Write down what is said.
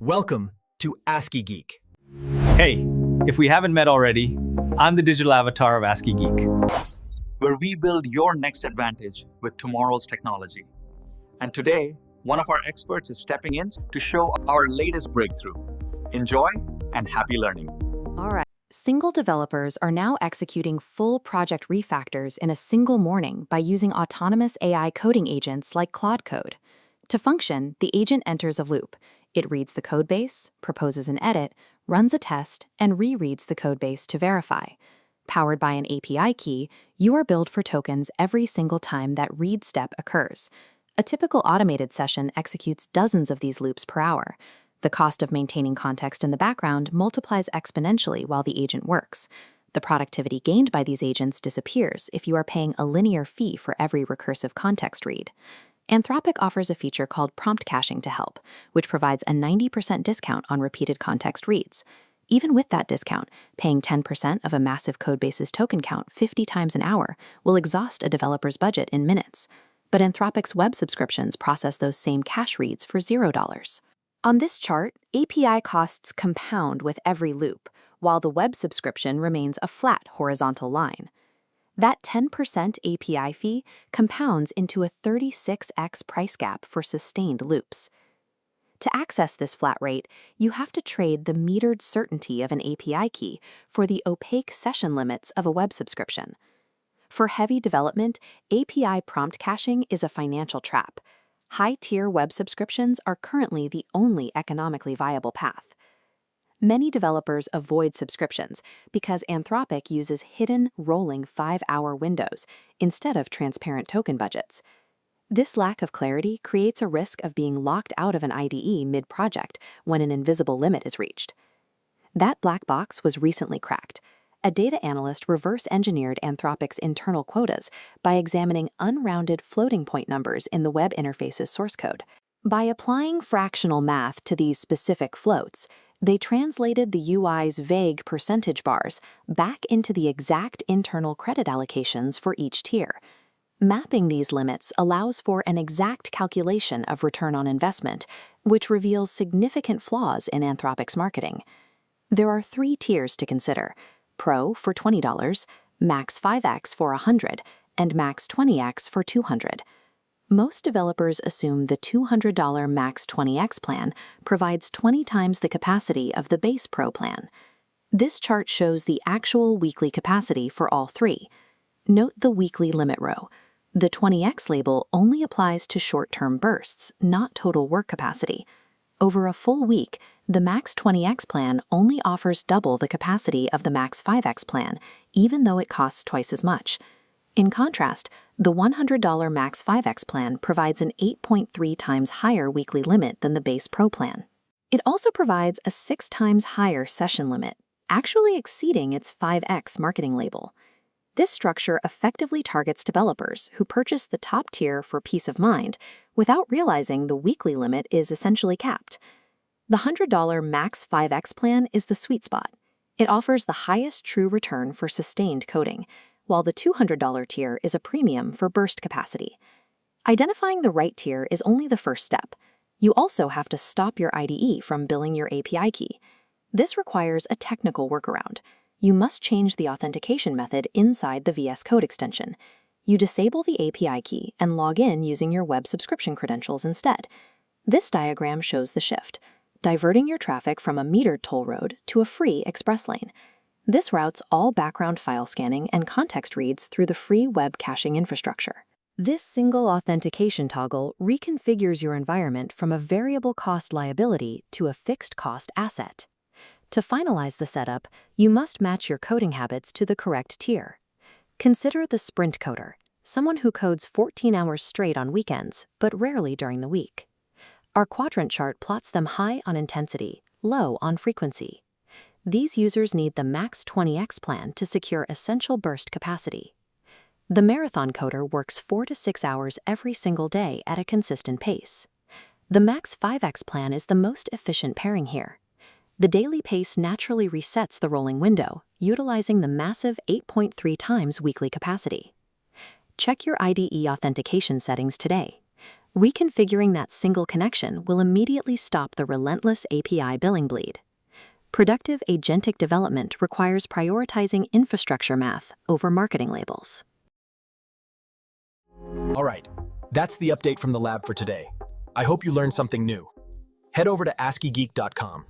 Welcome to ASCII Geek. Hey, if we haven't met already, I'm the digital avatar of ASCII Geek, where we build your next advantage with tomorrow's technology. And today, one of our experts is stepping in to show our latest breakthrough. Enjoy and happy learning. All right. Single developers are now executing full project refactors in a single morning by using autonomous AI coding agents like Claude Code. To function, the agent enters a loop. It reads the codebase, proposes an edit, runs a test, and rereads the codebase to verify. Powered by an API key, you are billed for tokens every single time that read step occurs. A typical automated session executes dozens of these loops per hour. The cost of maintaining context in the background multiplies exponentially while the agent works. The productivity gained by these agents disappears if you are paying a linear fee for every recursive context read. Anthropic offers a feature called prompt caching to help, which provides a 90% discount on repeated context reads. Even with that discount, paying 10% of a massive codebase's token count 50 times an hour will exhaust a developer's budget in minutes. But Anthropic's web subscriptions process those same cache reads for $0. On this chart, API costs compound with every loop, while the web subscription remains a flat horizontal line. That 10% API fee compounds into a 36x price gap for sustained loops. To access this flat rate, you have to trade the metered certainty of an API key for the opaque session limits of a web subscription. For heavy development, API prompt caching is a financial trap. High-tier web subscriptions are currently the only economically viable path. Many developers avoid subscriptions because Anthropic uses hidden, rolling 5-hour windows instead of transparent token budgets. This lack of clarity creates a risk of being locked out of an IDE mid-project when an invisible limit is reached. That black box was recently cracked. A data analyst reverse-engineered Anthropic's internal quotas by examining unrounded floating point numbers in the web interface's source code. By applying fractional math to these specific floats, they translated the UI's vague percentage bars back into the exact internal credit allocations for each tier. Mapping these limits allows for an exact calculation of return on investment, which reveals significant flaws in Anthropic's marketing. There are 3 tiers to consider: Pro for $20, Max 5x for $100, and Max 20x for $200. Most developers assume the $200 Max 20x plan provides 20 times the capacity of the base Pro plan. This chart shows the actual weekly capacity for all 3. Note the weekly limit row. The 20x label only applies to short-term bursts, not total work capacity. Over a full week, the Max 20x plan only offers double the capacity of the Max 5x plan, even though it costs twice as much. In contrast, the $100 Max 5x plan provides an 8.3 times higher weekly limit than the base Pro plan. It also provides a 6 times higher session limit, actually exceeding its 5x marketing label. This structure effectively targets developers who purchase the top tier for peace of mind without realizing the weekly limit is essentially capped. The $100 Max 5x plan is the sweet spot. It offers the highest true return for sustained coding, while the $200 tier is a premium for burst capacity. Identifying the right tier is only the first step. You also have to stop your IDE from billing your API key. This requires a technical workaround. You must change the authentication method inside the VS Code extension. You disable the API key and log in using your web subscription credentials instead. This diagram shows the shift, diverting your traffic from a metered toll road to a free express lane. This routes all background file scanning and context reads through the free web caching infrastructure. This single authentication toggle reconfigures your environment from a variable cost liability to a fixed cost asset. To finalize the setup, you must match your coding habits to the correct tier. Consider the sprint coder, someone who codes 14 hours straight on weekends, but rarely during the week. Our quadrant chart plots them high on intensity, low on frequency. These users need the Max 20x plan to secure essential burst capacity. The marathon coder works 4 to 6 hours every single day at a consistent pace. The Max 5x plan is the most efficient pairing here. The daily pace naturally resets the rolling window, utilizing the massive 8.3 times weekly capacity. Check your IDE authentication settings today. Reconfiguring that single connection will immediately stop the relentless API billing bleed. Productive agentic development requires prioritizing infrastructure math over marketing labels. All right, that's the update from the lab for today. I hope you learned something new. Head over to ASCIIgeek.com